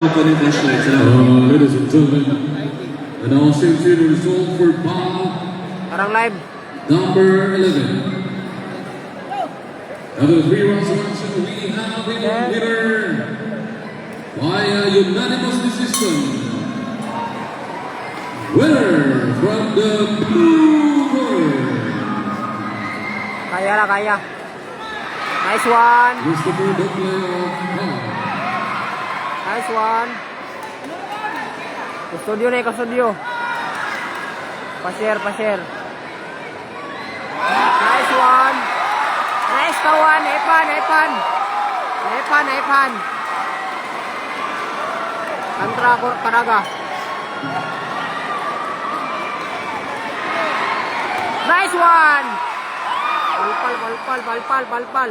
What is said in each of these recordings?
Ladies and gentlemen, and I'll show you the result for bout Parang live. number 11. After 3 rounds of action, we have a winner by a unanimous decision. Winner from the blue corner, Kaya na, kaya. Nice one. Christopher Duplay of Hong. Nice one. Kustodyo na kustodyo. Pa-share, pa-share. Nice one. Nice kawan. Epan, Epan. Epan, Epan. Kantra, Karaga. Nice one. Balpal, balpal, balpal, balpal.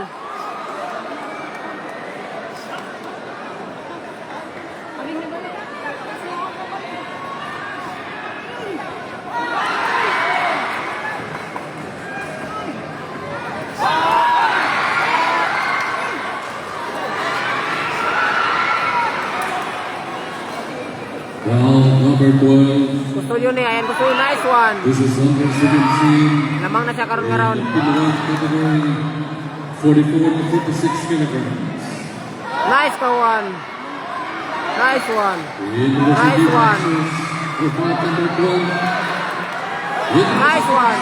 Round number 12. Gusto yun eh, ayan gusto yun. Nice one. This is under 17. Lamang na siya karon nga round. In the round category, 44 to 56 kilograms. Nice kawan. Nice one. In the Nice one. for fight number 12. Nice one.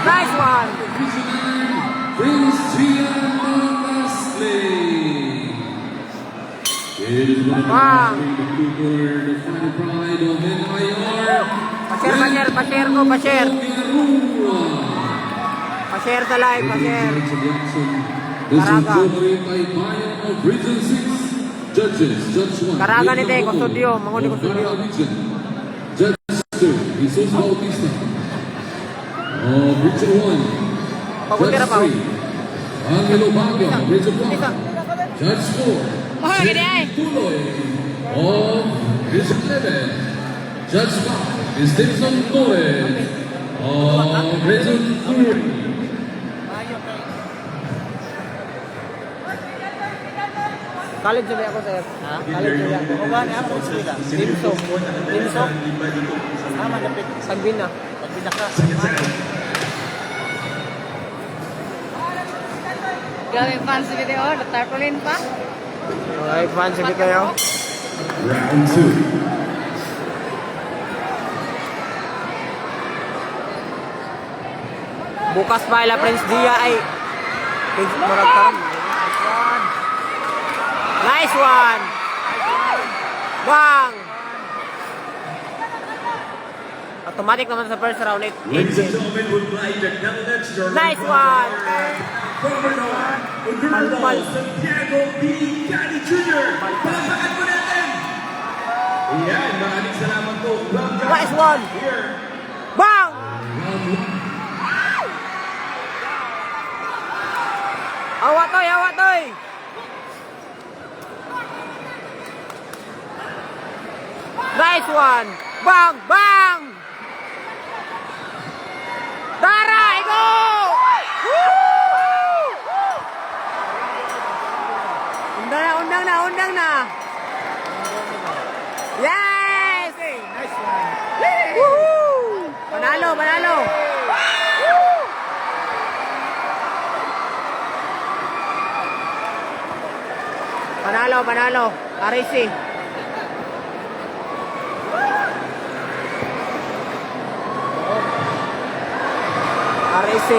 Nice one. Prince Gian Leslie. It is one of the Wow. the blue corner, the final pride of NIR. Pa-share, pa-share, pa-share ko, pa-share. Pa-share sa live, pa-share. This is Karaga. judged by Bayan of Region 6 judges. Judge 1. Karaga ni Tay, Custodio, Mangoni Custodio. Judge 2, Jesus Bautista. Of Region 1. Pagunti ra Judge pa. 3, Angelo Baguio, Region 1. Isa. Judge 4, Oh, gini ay. Tuloy of Region 11. Judge 5 is Dixon Torres of Region 3. College ulit ako, sir. Ha? College ulit ako. O gani ako, sila. Limso. Limso? Tama, lapit. Pagbina. Pagbina ka. Grabe fans video, natarpaulin pa. Okay, fans ulit kayo. Round 2. Bukas pa ila Prince Dia ay. Prince Maragtaran. Nice one. Bang. Automatic naman sa first round. Ladies and gentlemen, would like to acknowledge your Nice one. Governor Honorable Santiago B. Cani Jr. Palakpakan po natin! Ayan, maraming salamat po. Welcome Nice one. here. Bang. Awat toy, awat toy. Nice one. Bang, bang. Tara, go! Undang na, undang na. Yes! Nice one. Woohoo! Panalo, panalo. Panalo, panalo. RC. RC.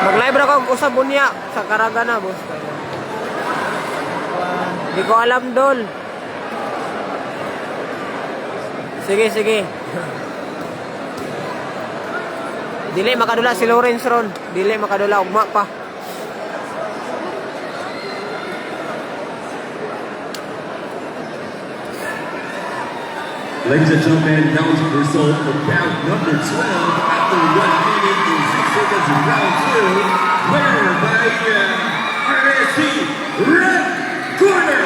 Mag-live ra ko usab unya sa Karaga na, boss. Di ko alam, Dol. Sige, sige. Dili makadula si Lawrence ron. Dili makadula, ugma pa. Ladies and gentlemen, that was the result of bout number 12 after 1 minute and 6 seconds in round 2. Winner by RSC Red Corner.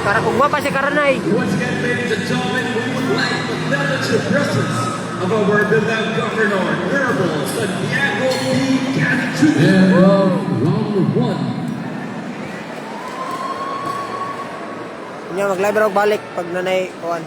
Para kung pa si Karanay. Once again, ladies and gentlemen, we would like to acknowledge the presence of our beloved Governor, Honorable Santiago P. Cani Jr. And round 1. Kanya mag-live raw balik pag nanay kuan.